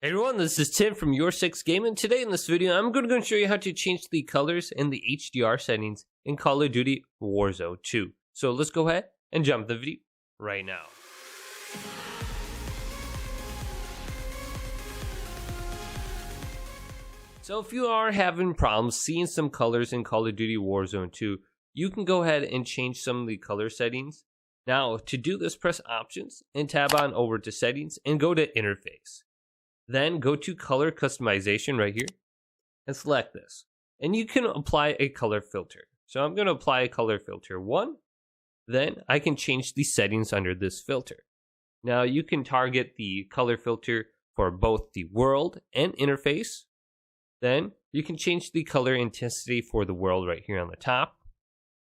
Hey everyone, this is Tim from YourSixGaming. Today in this video, I'm going to show you how to change the colors and the HDR settings in Call of Duty Warzone 2. So let's go ahead and jump the video right now. So if you are having problems seeing some colors in Call of Duty Warzone 2, you can go ahead and change some of the color settings. Now to do this, press Options and tab on over to Settings and go to Interface. Then go to color customization right here and select this. And you can apply a color filter. So I'm going to apply a color filter 1. Then I can change the settings under this filter. Now you can target the color filter for both the world and interface. Then you can change the color intensity for the world right here on the top.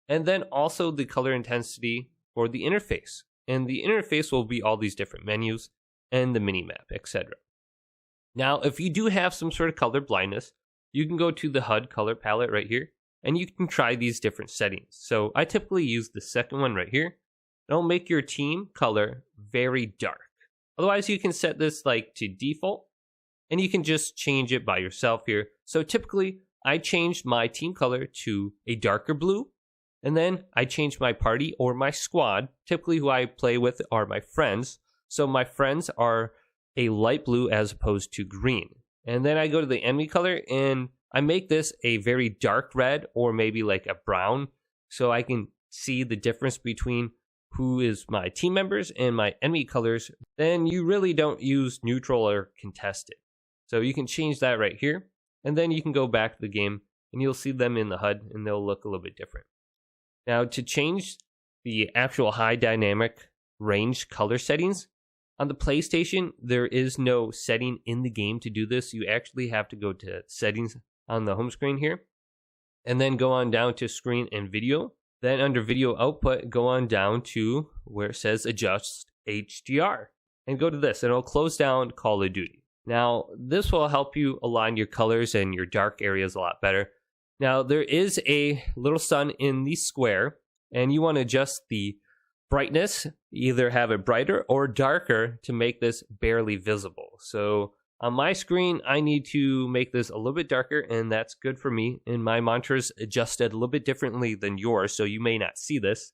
And then also the color intensity for the interface. And the interface will be all these different menus and the minimap, etc. Now, if you do have some sort of color blindness, you can go to the HUD color palette right here, and you can try these different settings. So I typically use the second one right here. It'll make your team color very dark. Otherwise, you can set this like to default, and you can just change it by yourself here. So typically, I changed my team color to a darker blue, and then I changed my party or my squad. Typically, who I play with are my friends. So my friends are a light blue as opposed to green. And then I go to the enemy color and I make this a very dark red or maybe like a brown, so I can see the difference between who is my team members and my enemy colors. Then you really don't use neutral or contested. So you can change that right here, and then you can go back to the game and you'll see them in the HUD and they'll look a little bit different. Now to change the actual high dynamic range color settings, on the PlayStation, there is no setting in the game to do this. You actually have to go to settings on the home screen here, and then go on down to screen and video. Then under video output, go on down to where it says adjust HDR and go to this, and it'll close down Call of Duty. Now, this will help you align your colors and your dark areas a lot better. Now, there is a little sun in the square, and you want to adjust the brightness, either have it brighter or darker to make this barely visible. So on my screen, I need to make this a little bit darker, and that's good for me. And my monitor's adjusted a little bit differently than yours, so you may not see this.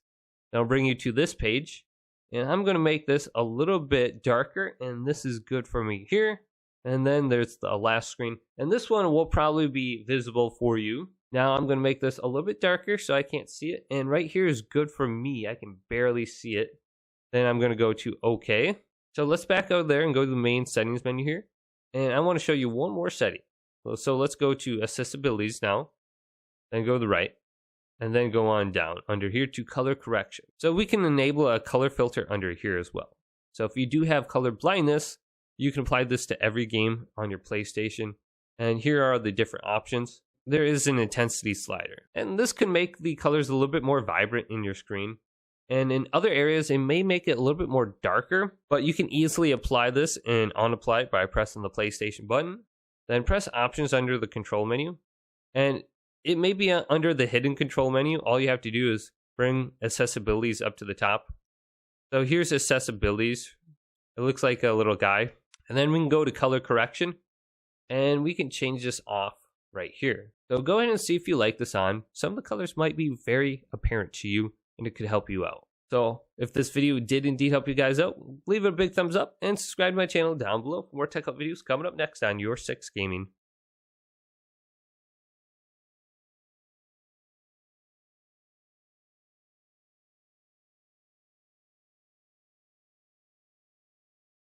I'll bring you to this page, and I'm going to make this a little bit darker, and this is good for me here. And then there's the last screen, and this one will probably be visible for you. Now I'm going to make this a little bit darker so I can't see it. And right here is good for me. I can barely see it. Then I'm going to go to OK. So let's back out there and go to the main settings menu here. And I want to show you one more setting. So let's go to Accessibilities now. Then go to the right. And then go on down under here to color correction. So we can enable a color filter under here as well. So if you do have color blindness, you can apply this to every game on your PlayStation. And here are the different options. There is an intensity slider, and this can make the colors a little bit more vibrant in your screen. And in other areas, it may make it a little bit more darker, but you can easily apply this and unapply it by pressing the PlayStation button. Then press Options under the control menu, and it may be under the hidden control menu. All you have to do is bring Accessibilities up to the top. So here's Accessibilities. It looks like a little guy. And then we can go to color correction, and we can change this off right here. So go ahead and see if you like this on. Some of the colors might be very apparent to you, and it could help you out. So if this video did indeed help you guys out, leave it a big thumbs up and subscribe to my channel down below for more tech help videos coming up next on YourSixGaming.